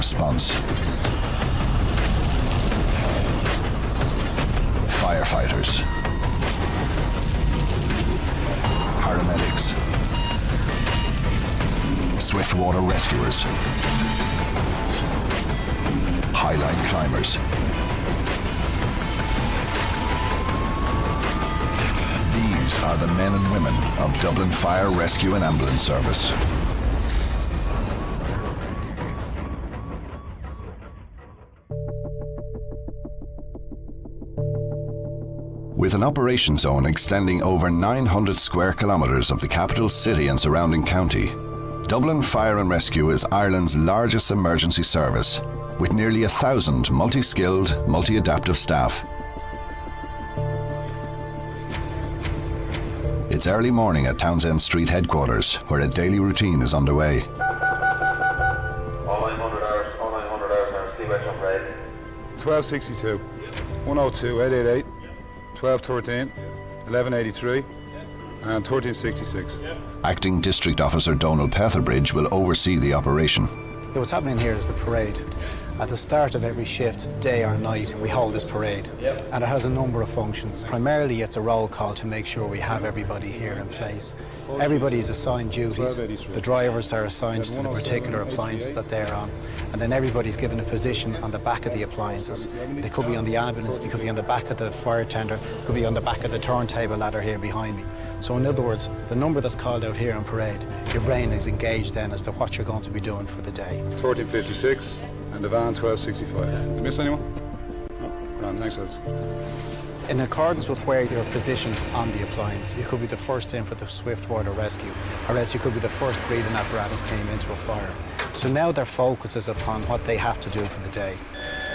Response. Firefighters. Paramedics. Swiftwater rescuers. Highline climbers. These are the men and women of Dublin Fire Rescue and Ambulance Service. With an operation zone extending over 900 square kilometres of the capital city and surrounding county, Dublin Fire and Rescue is Ireland's largest emergency service, with nearly 1,000 multi-skilled, multi-adaptive staff. It's early morning at Townsend Street headquarters, where a daily routine is underway. All 900 hours now, see which I'm ready. 1262, 102, 888, 1213, 1183, and 1366. Acting District Officer Donald Petherbridge will oversee the operation. What's happening here is the parade. At the start of every shift, day or night, we hold this parade. And it has a number of functions. Primarily, it's a roll call to make sure we have everybody here in place. Everybody is assigned duties. The drivers are assigned to the particular appliances that they're on. And then everybody's given a position on the back of the appliances. They could be on the ambulance, they could be on the back of the fire tender, could be on the back of the turntable ladder here behind me. So in other words, the number that's called out here on parade, your brain is engaged then as to what you're going to be doing for the day. 1456 and the van 1265. Did I miss anyone? No. Grand, thanks lads. In accordance with where you're positioned on the appliance, you could be the first in for the Swiftwater rescue, or else you could be the first breathing apparatus team into a fire. So now their focus is upon what they have to do for the day.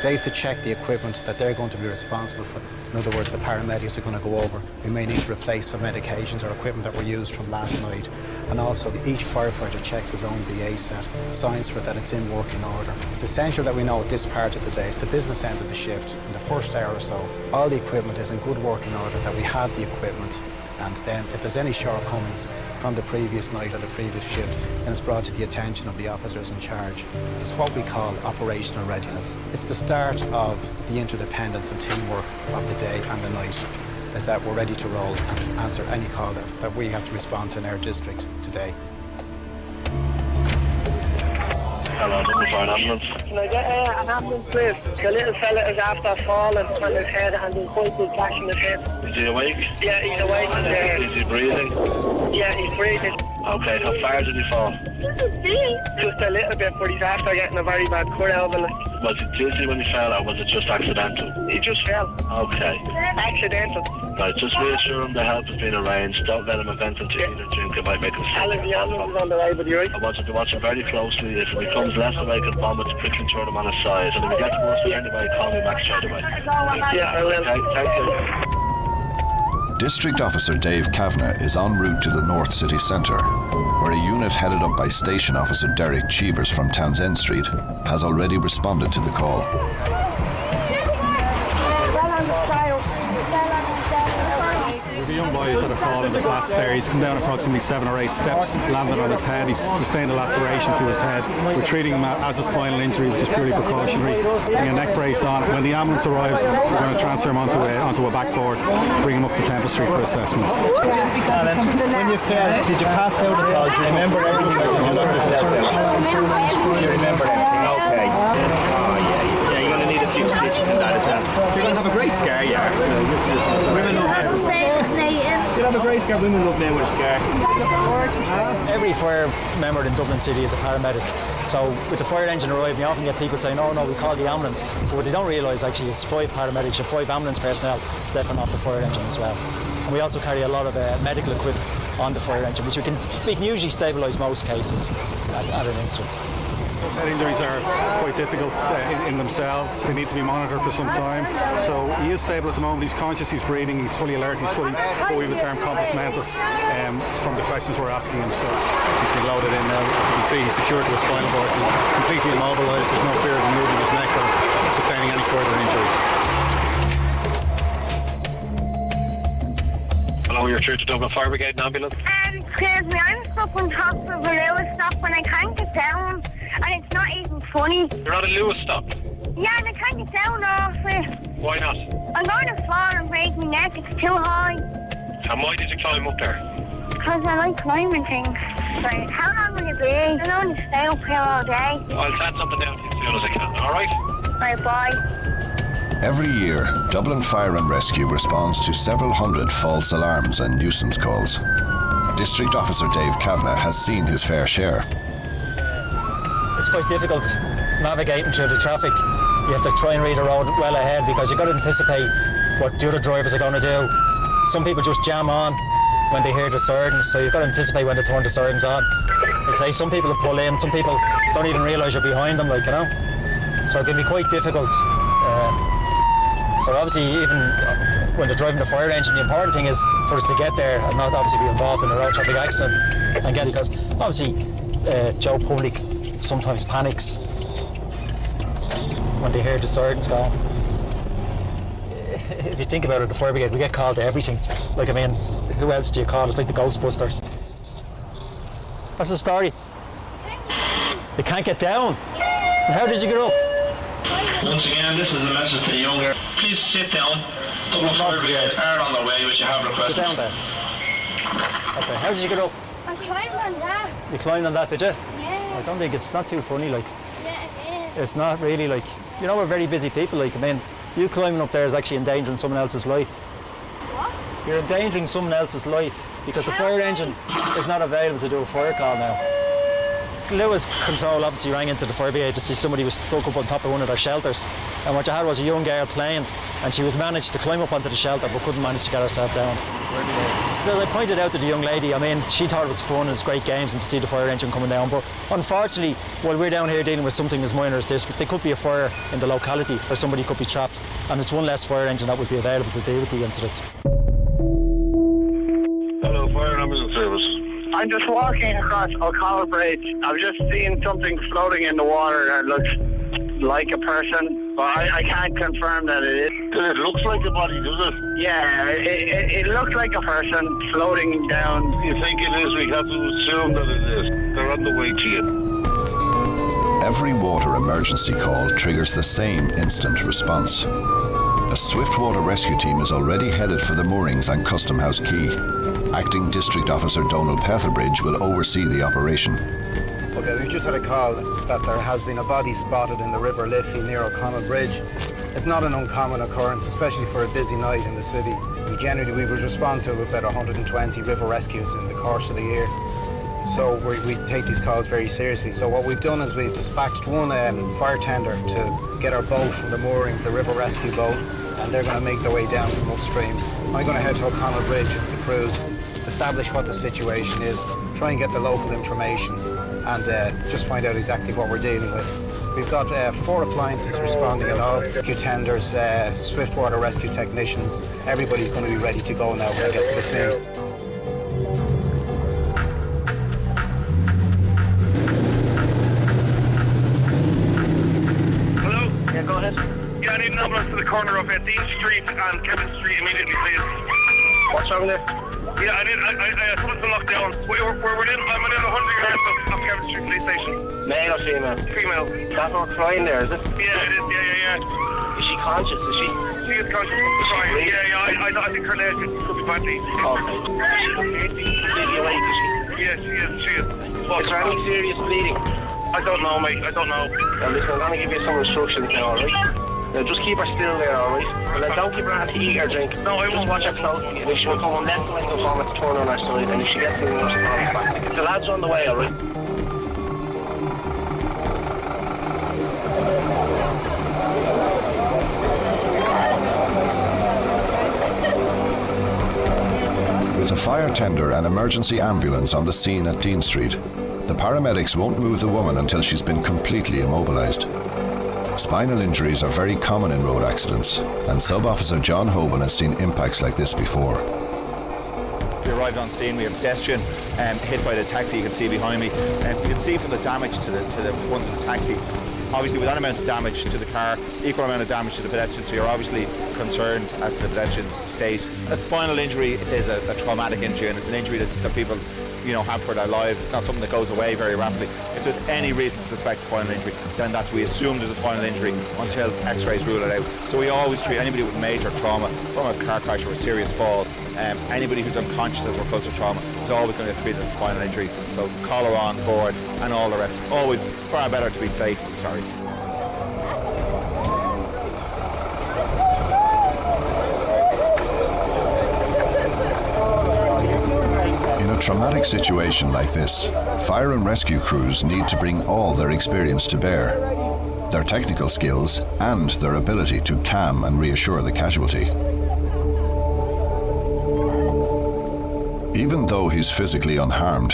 They have to check the equipment that they're going to be responsible for. In other words, the paramedics are going to go over. We may need to replace some medications or equipment that were used from last night. And also, each firefighter checks his own BA set, signs for it that it's in working order. It's essential that we know at this part of the day, it's the business end of the shift, in the first hour or so, all the equipment is in good working order, that we have the equipment. And then if there's any shortcomings from the previous night or the previous shift, then it's brought to the attention of the officers in charge. It's what we call operational readiness. It's the start of the interdependence and teamwork of the day and the night, is that we're ready to roll and answer any call that we have to respond to in our district today. Hello, looking for an ambulance. Can I get an ambulance, please? The little fella is after falling on his head and there's quite big gash in his head. Is he awake? Yeah, he's awake. Is he breathing? Yeah, he's breathing. Okay, how far did he fall? Just a little bit, but he's after getting a very bad cut out of it. Was it dizzy when he fell, or was it just accidental? He just fell. Okay. Accidental. Right, just reassure him the help has been arranged. Don't let him have anything to eat or drink. It might make him Tell sick. him the ambulance is on the way, but you're right. I want you to watch him very closely. If he becomes less awake and vomit, quickly turn him on his side. And if he gets worse anyway, call me back straight away. Yeah, I will. Okay, thank you. District Officer Dave Kavanagh is en route to the North City Centre, where a unit headed up by Station Officer Derek Cheevers from Townsend Street has already responded to the call. The young boy has had a fall in the flat stair. He's come down approximately 7 or 8 steps, landed on his head. He's sustained a laceration to his head. We're treating him as a spinal injury, which is purely precautionary. Putting a neck brace on. When the ambulance arrives, we're going to transfer him onto a backboard, bring him up to Temple Street for assessment. When you fell, did you pass out at all? Do you remember everything, or did you knock yourself out? Do you remember everything? Okay. Oh, yeah, you're going to need a few stitches in that as well. You're going to have a great scar, yeah. Women love it. You'll have a great scar. Women love men with a scar. Every fire member in Dublin City is a paramedic. So with the fire engine arriving, you often get people saying, oh no, we call the ambulance. But what they don't realise actually is 5 paramedics and 5 ambulance personnel stepping off the fire engine as well. And we also carry a lot of medical equipment on the fire engine, which we can usually stabilise most cases at an incident. Head injuries are quite difficult in themselves. They need to be monitored for some time. So he is stable at the moment. He's conscious, he's breathing, he's fully alert, he's fully what we would term compos mentis from the questions we're asking him. So he's been loaded in now. You can see he's secured to a spinal cord. He's completely immobilised. There's no fear of him moving his neck or sustaining any further injury. Hello, you're through to Dublin Fire Brigade and Ambulance. Excuse me, I'm stuck on top of a rail stop and I can't get down. and it's not even funny. You're not a Lewis stop. Yeah, and I can't get down off it. Why not? I'm going to fall and break my neck. It's too high. And why did you climb up there? Because I like climbing things. Right, how long will you be? I don't want to stay up here all day. I'll send something down to you as soon as I can, alright? Right, bye. Every year, Dublin Fire and Rescue responds to several hundred false alarms and nuisance calls. District Officer Dave Kavanagh has seen his fair share. It's quite difficult navigating through the traffic. You have to try and read the road well ahead because you've got to anticipate what the other drivers are going to do. Some people just jam on when they hear the sirens, so you've got to anticipate when they turn the sirens on. I say some people will pull in, some people don't even realise you're behind them, like, you know. So it can be quite difficult. So obviously, even when they're driving the fire engine, the important thing is for us to get there and not obviously be involved in a road traffic accident and get it, because obviously Joe Public sometimes panics when they hear the sirens going. If you think about it, the fire brigade, we get called to everything. Like, I mean, who else do you call? It's like the Ghostbusters. What's the story? They can't get down. And how did you get up? Once again, this is a message to the younger. Please sit down. Dublin Fire Brigade are on their way, which you have requested. Sit down there. Okay, how did you get up? I climbed on that. You climbed on that, did you? Yeah. I don't think it's not too funny, like. Yeah, it is. It's not really, like, you know, we're very busy people, like, I mean, you climbing up there is actually endangering someone else's life. What? You're endangering someone else's life because the fire engine is not available to do a fire call now. Lewis Control obviously rang into the fire brigade to see somebody was stuck up on top of one of their shelters, and what you had was a young girl playing, and she was managed to climb up onto the shelter but couldn't manage to get herself down. So as I pointed out to the young lady, I mean, she thought it was fun, it was great games and to see the fire engine coming down, but unfortunately, while we're down here dealing with something as minor as this, there could be a fire in the locality or somebody could be trapped, and it's one less fire engine that would be available to deal with the incident. Hello, Fire and Ambulance Service. I'm just walking across O'Connell Bridge. I've just seen something floating in the water that looks like a person, but I can't confirm that it is. It looks like a body, does it? Yeah, it looks like a person floating down. You think it is? We have to assume that it is. They're on the way to you. Every water emergency call triggers the same instant response. A swift water rescue team is already headed for the moorings on Custom House Quay. Acting District Officer Donald Petherbridge will oversee the operation. Okay, we've just had a call that there has been a body spotted in the River Liffey near O'Connell Bridge. It's not an uncommon occurrence, especially for a busy night in the city. We would respond to about 120 river rescues in the course of the year. So we take these calls very seriously. So what we've done is we've dispatched one fire tender to get our boat from the moorings, the river rescue boat, and they're going to make their way down from upstream. I'm going to head to O'Connell Bridge with the crews, establish what the situation is, try and get the local information, and just find out exactly what we're dealing with. We've got 4 appliances responding at all, rescue tenders, swift water rescue technicians. Everybody's going to be ready to go now when we get to the scene. Go ahead. Yeah, I need an ambulance to the corner of Dean Street and Kevin Street immediately, please. What's wrong there? Yeah, someone's been locked down. I'm within 100 yards of Kevin Street police station. Male or female? Female. That's not crying there, is it? Yeah, it is. Yeah. Is she conscious? Is she? She is conscious. Sorry. Yeah. I think her leg could be badly. Okay. Is she awake? Yes, she is. Is there any serious bleeding? I don't know, mate. I don't know. Now listen, I'm going to give you some instructions now, alright? Now just keep her still there, alright? And then don't give her anything to eat or drink. No, I won't. Just watch her closely. And if she will come on left leg of vomit, turn on her side. And if she gets in, she'll come back. The lads are on the way, alright? With a fire tender and emergency ambulance on the scene at Dean Street, the paramedics won't move the woman until she's been completely immobilised. Spinal injuries are very common in road accidents, and Sub-Officer John Hoban has seen impacts like this before. We arrived on scene, we have a pedestrian hit by the taxi you can see behind me. You can see from the damage to the front of the taxi. Obviously with that amount of damage to the car, equal amount of damage to the pedestrian, so you're obviously concerned as to the pedestrian's state. A spinal injury is a traumatic injury, and it's an injury that people have for their lives. It's not something that goes away very rapidly. If there's any reason to suspect a spinal injury, then we assume there's a spinal injury until x-rays rule it out. So we always treat anybody with major trauma from a car crash or a serious fall, anybody who's unconscious as a result of trauma is always going to get treated as a spinal injury. So collar on, board and all the rest. Always far better to be safe than sorry. In a traumatic situation like this, fire and rescue crews need to bring all their experience to bear, their technical skills and their ability to calm and reassure the casualty. Even though he's physically unharmed,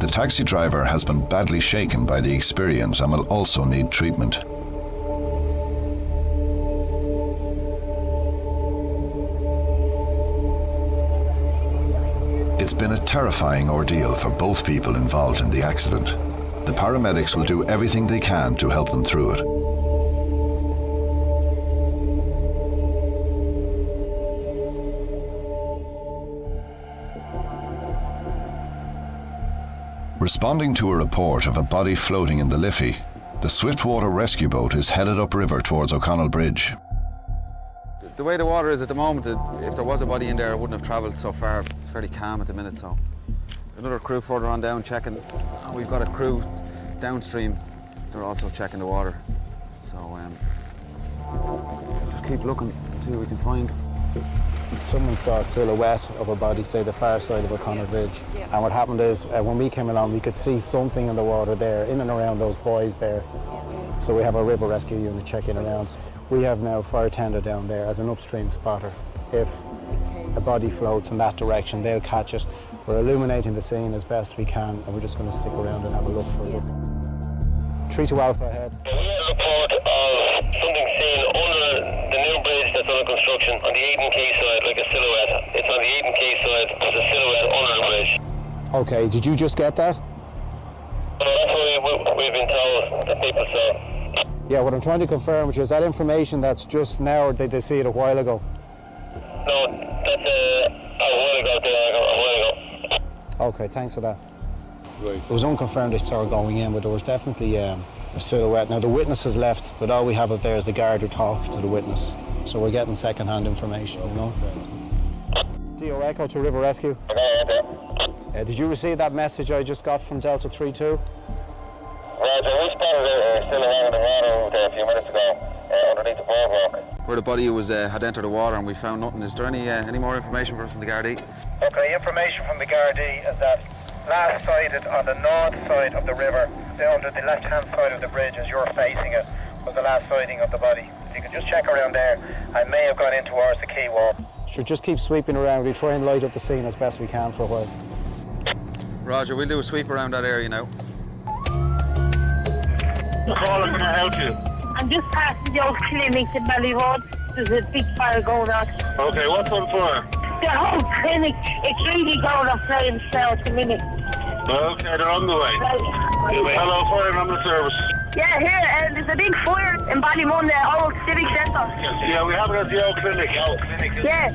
the taxi driver has been badly shaken by the experience and will also need treatment. It's been a terrifying ordeal for both people involved in the accident. The paramedics will do everything they can to help them through it. Responding to a report of a body floating in the Liffey, the swiftwater rescue boat is headed upriver towards O'Connell Bridge. The way the water is at the moment, if there was a body in there, it wouldn't have travelled so far. It's fairly calm at the minute, so. Another crew further on down checking. We've got a crew downstream. They're also checking the water. So just keep looking, see what we can find. Someone saw a silhouette of a body, say the far side of O'Connell Bridge. Yeah. And what happened is, when we came along, we could see something in the water there, in and around those buoys there. So we have our river rescue unit checking around. We have now fire tender down there as an upstream spotter. If a body floats in that direction, they'll catch it. We're illuminating the scene as best we can, and we're just going to stick around and have a look for it. 3-2 Alpha ahead. We had a report of something seen under the new bridge that's under construction on the Eden Quay side, like a silhouette. It's on the Eden Quay side, there's a silhouette under the bridge. Okay, did you just get that? No, that's what we've been told that people saw. Yeah, what I'm trying to confirm with you is that information that's just now, or did they see it a while ago? No, that's a while ago. Okay, thanks for that. Right. It was unconfirmed they saw going in, but there was definitely a silhouette. Now the witness has left, but all we have up there is the guard who talked to the witness. So we're getting second-hand information, you know. DO Echo to River Rescue. Did you receive that message I just got from Delta 3-2? Roger, we spotted a silhouette in the water there a few minutes ago, underneath the boardwalk. Where the body was had entered the water and we found nothing. Is there any more information for us from the Gardaí? Okay, information from the Gardaí is that last sighted on the north side of the river, under the left-hand side of the bridge as you're facing it, was the last sighting of the body. So you can just check around there. I may have gone in towards the quay wall. Sure, just keep sweeping around. We try and light up the scene as best we can for a while. Roger, we'll do a sweep around that area now. Caller, can I help you? I'm just passing the old clinic in Ballyroad. There's a big fire going on. Okay, what's on fire? The whole clinic, it's really going off flames now at the minute. Okay, they're on the way. Hello, fire and ambulance service. Yeah, here, there's a big fire in Ballymun, the old civic centre. Yeah, we have it at the old clinic. Yeah.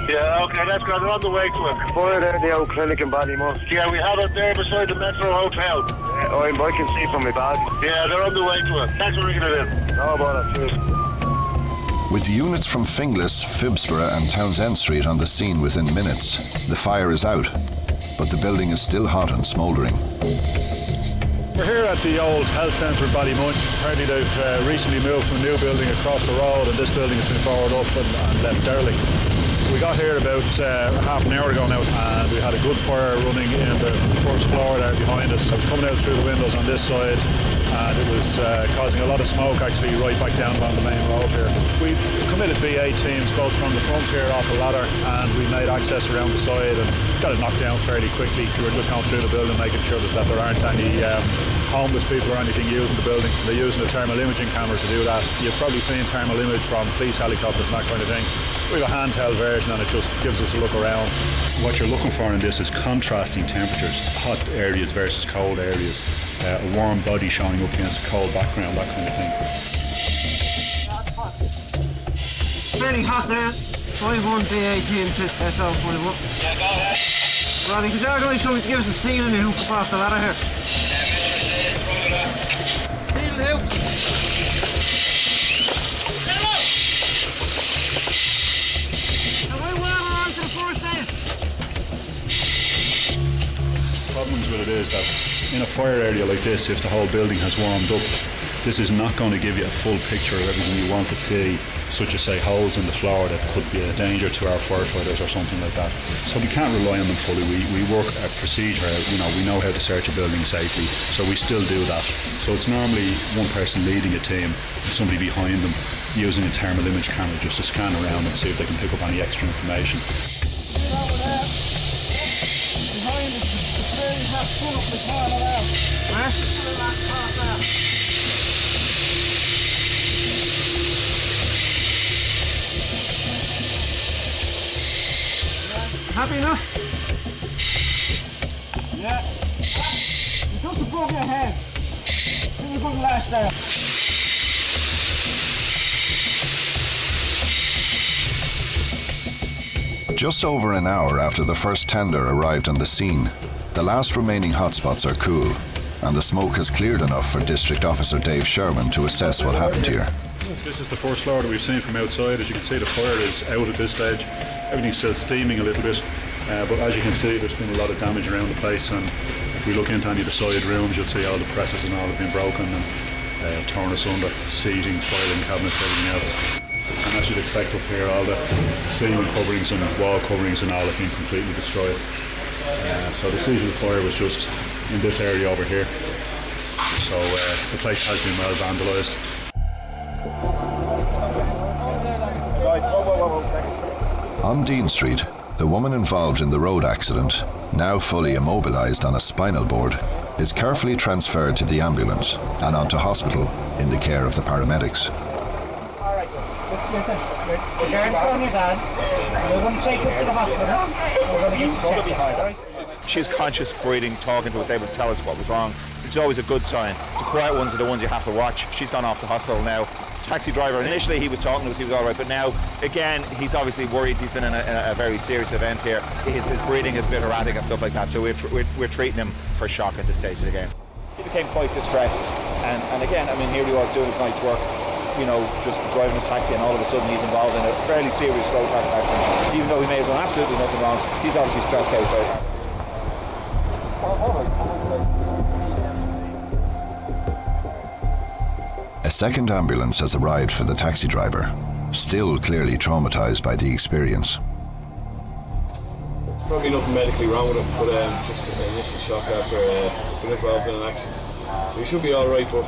Yeah, okay, that's good. They're on the way to it. Fire there at the old clinic in Ballymun. Yeah, we have it there beside the Metro Hotel. I can see from my bag. Yeah, they're on the way to it. Thanks for ringing it in. No bother, cheers. With units from Finglas, Phibsborough and Townsend Street on the scene within minutes, the fire is out, but the building is still hot and smouldering. We're here at the old health centre in Ballymun. Apparently they've recently moved to a new building across the road, and this building has been boarded up and left derelict. We got here about half an hour ago now, and we had a good fire running in the first floor there behind us. It was coming out through the windows on this side, and it was causing a lot of smoke actually right back down along the main road here. We committed BA teams both from the front here off the ladder, and we made access around the side and got it knocked down fairly quickly. We were just going through the building making sure that there aren't any homeless people or anything using the building. They're using a thermal imaging camera to do that. You've probably seen thermal image from police helicopters and that kind of thing. We have a handheld version and it just gives us a look around. What you're looking for in this is contrasting temperatures, hot areas versus cold areas, a warm body showing up against a cold background, that kind of thing. Very hot there. 5-1 BA team to SO 5-1. Yeah, go ahead. Ronnie, could you organise something to give us a ceiling and hook across the ladder here? Ceiling hook! Problems with it is that in a fire area like this, if the whole building has warmed up, this is not going to give you a full picture of everything you want to see, such as say holes in the floor that could be a danger to our firefighters or something like that. So we can't rely on them fully. We work a procedure, we know how to search a building safely, so we still do that. So it's normally one person leading a team and somebody behind them using a thermal image camera just to scan around and see if they can pick up any extra information. Happy enough? Yeah. Just above your head. Give me a good lash there. Just over an hour after the first tender arrived on the scene, the last remaining hotspots are cool, and the smoke has cleared enough for District Officer Dave Sherman to assess what happened here. This is the first floor that we've seen from outside. As you can see, the fire is out at this stage. Everything's still steaming a little bit, but as you can see, there's been a lot of damage around the place, and if we look into any of the side rooms, you'll see all the presses and all have been broken and torn asunder, seating, filing cabinets, everything else. And as you'd expect up here, all the ceiling coverings and wall coverings and all have been completely destroyed. So the seat of the fire was just in this area over here. So the place has been well vandalised. On Dean Street, the woman involved in the road accident, now fully immobilised on a spinal board, is carefully transferred to the ambulance and onto hospital in the care of the paramedics. Listen, your parents going your dad. We're going to take her to the hospital. We're going to get you checked behind her. She's conscious, breathing, talking to us, able to tell us what was wrong. It's always a good sign. The quiet ones are the ones you have to watch. She's gone off to hospital now. Taxi driver, initially he was talking to us, he was all right, but now, again, he's obviously worried. He's been in a very serious event here. His breathing is a bit erratic and stuff like that, so we're treating him for shock at this stage of the game. He became quite distressed, and again, I mean, here he was doing his night's work, you know, just driving his taxi, and all of a sudden he's involved in a fairly serious road traffic accident. Even though he may have done absolutely nothing wrong, he's obviously stressed out about it. A second ambulance has arrived for the taxi driver, still clearly traumatised by the experience. There's probably nothing medically wrong with him, but just an initial shock after being involved in an accident. So he should be all right, but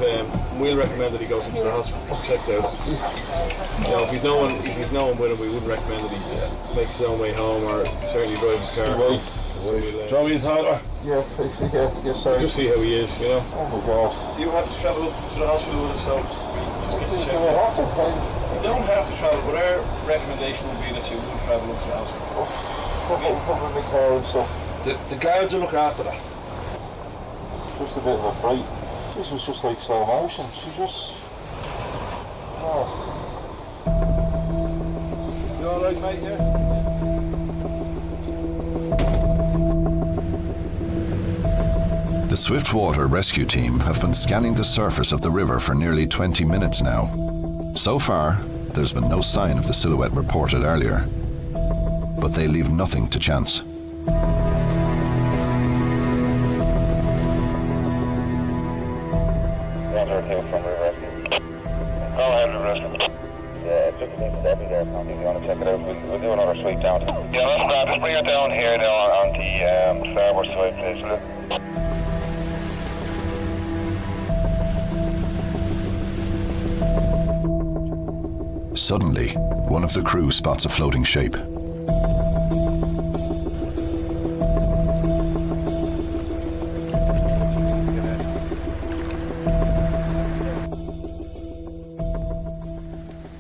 we'll recommend that he goes into the hospital checked out. You know, if he's no one with him, we wouldn't recommend that he makes his own way home or certainly drive his car. Right. So we'll, Draw me in Tyler? Yeah, yes, sir. Just see how he is, you know. Oh my God. You have to travel to the hospital with us, so we just get the check. You don't have to travel, but our recommendation would be that you would travel up to the hospital. Cover my car and stuff. The guards will look after that. Just a bit of a fright. This was just like slow motion. She just... Oh. You alright, mate, yeah? The Swiftwater rescue team have been scanning the surface of the river for nearly 20 minutes now. So far, there's been no sign of the silhouette reported earlier, but they leave nothing to chance. Roger, from River Rescue. Go ahead, River Rescue. Yeah, it's just a thing that's there. If you want to check it out, we'll do another sweep down. Yeah, let's grab it. Bring it down here now on the starboard side, please, will you? Suddenly, one of the crew spots a floating shape.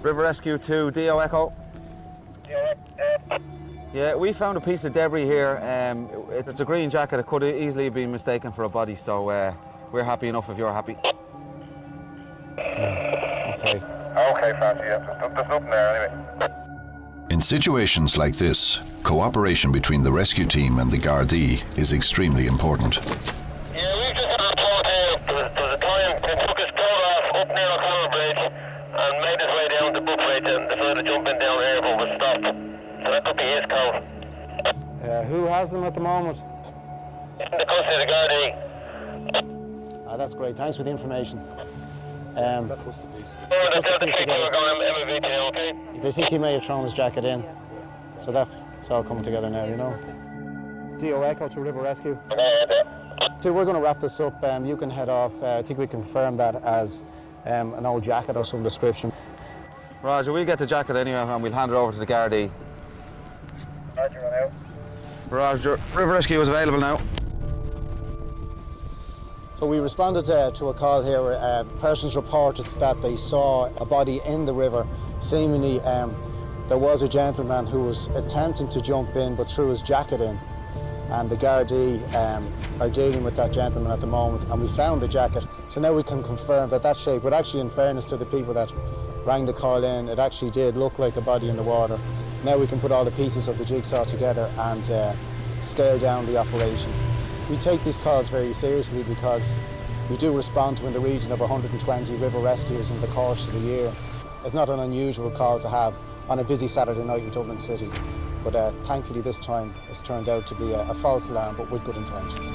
River Rescue 2, DO Echo. Yeah, we found a piece of debris here. It's a green jacket. It could easily have been mistaken for a body, so we're happy enough if you're happy. Okay, Fancy, yeah. There's nothing there anyway. In situations like this, cooperation between the rescue team and the Gardaí is extremely important. Yeah, we've just had a report here. There's a client who took his photograph up near O'Connell Bridge and made his way down to Book Bridge and decided to jump in down here but was stopped. So that could be his code. Who has them at the moment? In the custody of the Gardaí. That's great. Thanks for the information. That was the beast. Oh, the three people are going MVT, okay? They think he may have thrown his jacket in. So that's all coming together now, you know. DO Echo to River Rescue. So we're going to wrap this up. You can head off. I think we confirm that as an old jacket or some description. Roger, we'll get the jacket anyway and we'll hand it over to the Gardaí. Roger, run out. Roger, River Rescue is available now. So we responded to a call here where persons reported that they saw a body in the river. Seemingly there was a gentleman who was attempting to jump in but threw his jacket in. And the Gardaí are dealing with that gentleman at the moment, and we found the jacket. So now we can confirm that shape, but actually in fairness to the people that rang the call in, it actually did look like a body in the water. Now we can put all the pieces of the jigsaw together and scale down the operation. We take these calls very seriously because we do respond to in the region of 120 river rescues in the course of the year. It's not an unusual call to have on a busy Saturday night in Dublin City, but thankfully this time it's turned out to be a false alarm but with good intentions.